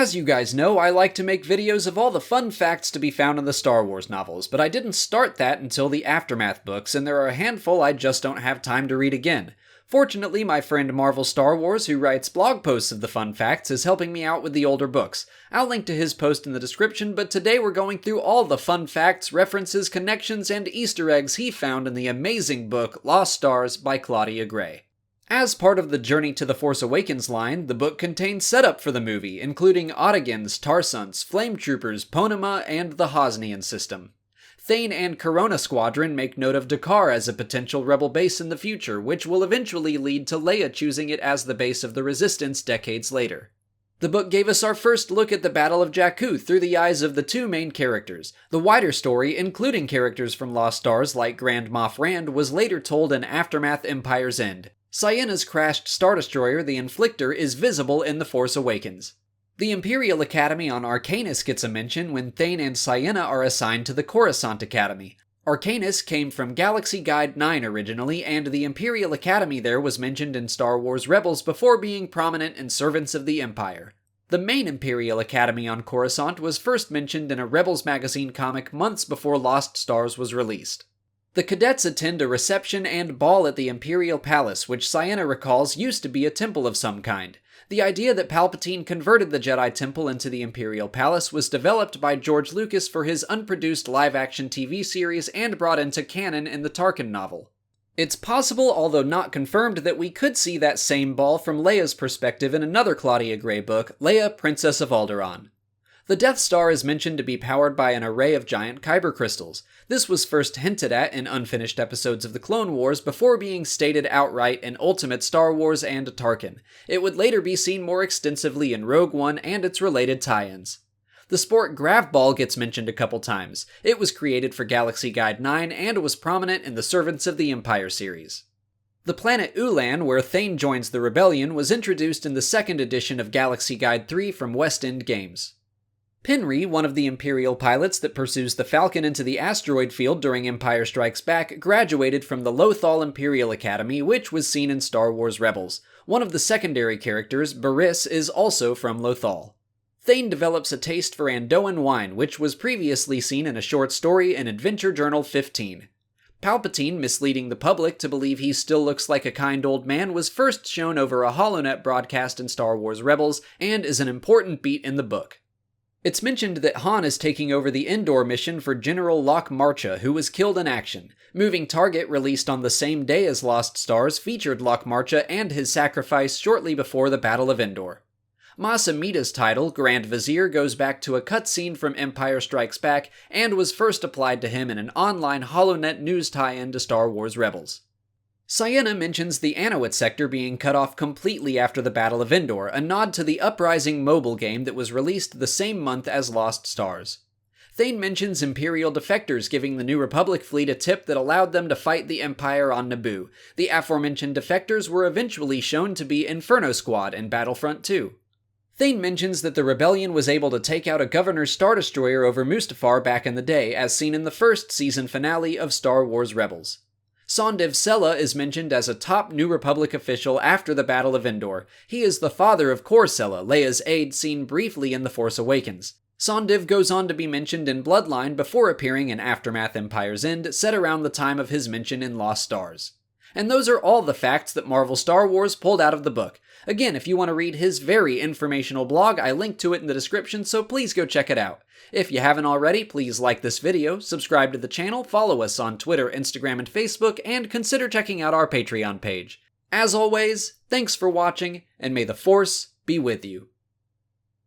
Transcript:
As you guys know, I like to make videos of all the fun facts to be found in the Star Wars novels, but I didn't start that until the Aftermath books, and there are a handful I just don't have time to read again. Fortunately, my friend Marvel Star Wars, who writes blog posts of the fun facts, is helping me out with the older books. I'll link to his post in the description, but today we're going through all the fun facts, references, connections, and Easter eggs he found in the amazing book Lost Stars by Claudia Gray. As part of the Journey to the Force Awakens line, the book contains setup for the movie, including Autogons, Tarsons, Flame Troopers, Ponema, and the Hosnian system. Thane and Corona Squadron make note of Dakar as a potential rebel base in the future, which will eventually lead to LEIA choosing it as the base of the Resistance decades later. The book gave us our first look at the Battle of Jakku through the eyes of the two main characters. The wider story, including characters from Lost Stars like Grand Moff Rand, was later told in Aftermath Empire's End. Cienna's crashed Star Destroyer, the Inflictor, is visible in The Force Awakens. The Imperial Academy on Arcanus gets a mention when Thane and Cienna are assigned to the Coruscant Academy. Arcanus came from Galaxy Guide 9 originally, and the Imperial Academy there was mentioned in Star Wars Rebels before being prominent in Servants of the Empire. The main Imperial Academy on Coruscant was first mentioned in a Rebels magazine comic months before Lost Stars was released. The cadets attend a reception and ball at the Imperial Palace, which Cienna recalls used to be a temple of some kind. The idea that Palpatine converted the Jedi Temple into the Imperial Palace was developed by George Lucas for his unproduced live-action TV series and brought into canon in the Tarkin novel. It's possible, although not confirmed, that we could see that same ball from Leia's perspective in another Claudia Gray book, Leia, Princess of Alderaan. The Death Star is mentioned to be powered by an array of giant kyber crystals. This was first hinted at in unfinished episodes of the Clone Wars before being stated outright in Ultimate Star Wars and Tarkin. It would later be seen more extensively in Rogue One and its related tie-ins. The sport Grav Ball gets mentioned a couple times. It was created for Galaxy Guide 9 and was prominent in the Servants of the Empire series. The planet Ulan, where Thane joins the Rebellion, was introduced in the second edition of Galaxy Guide 3 from West End Games. Penry, one of the Imperial pilots that pursues the Falcon into the asteroid field during Empire Strikes Back, graduated from the Lothal Imperial Academy, which was seen in Star Wars Rebels. One of the secondary characters, Barriss, is also from Lothal. Thane develops a taste for Andoan wine, which was previously seen in a short story in Adventure Journal 15. Palpatine misleading the public to believe he still looks like a kind old man was first shown over a HoloNet broadcast in Star Wars Rebels, and is an important beat in the book. It's mentioned that Han is taking over the Endor mission for General Lok Marcha, who was killed in action. Moving Target, released on the same day as Lost Stars, featured Lok Marcha and his sacrifice shortly before the Battle of Endor. Mas Amedda's title, Grand Vizier, goes back to a cutscene from Empire Strikes Back and was first applied to him in an online HoloNet news tie-in to Star Wars Rebels. Cienna mentions the Anowit sector being cut off completely after the Battle of Endor, a nod to the Uprising mobile game that was released the same month as Lost Stars. Thane mentions Imperial defectors giving the New Republic fleet a tip that allowed them to fight the Empire on Naboo. The aforementioned defectors were eventually shown to be Inferno Squad in Battlefront 2. Thane mentions that the Rebellion was able to take out a Governor's Star Destroyer over Mustafar back in the day, as seen in the first season finale of Star Wars Rebels. Sondiv Sela is mentioned as a top New Republic official after the Battle of Endor. He is the father of Kor Sela, Leia's aide seen briefly in The Force Awakens. Sondiv goes on to be mentioned in Bloodline before appearing in Aftermath Empire's End, set around the time of his mention in Lost Stars. And those are all the facts that Marvel Star Wars pulled out of the book. Again, if you want to read his very informational blog, I linked to it in the description, so please go check it out. If you haven't already, please like this video, subscribe to the channel, follow us on Twitter, Instagram, and Facebook, and consider checking out our Patreon page. As always, thanks for watching, and may the Force be with you.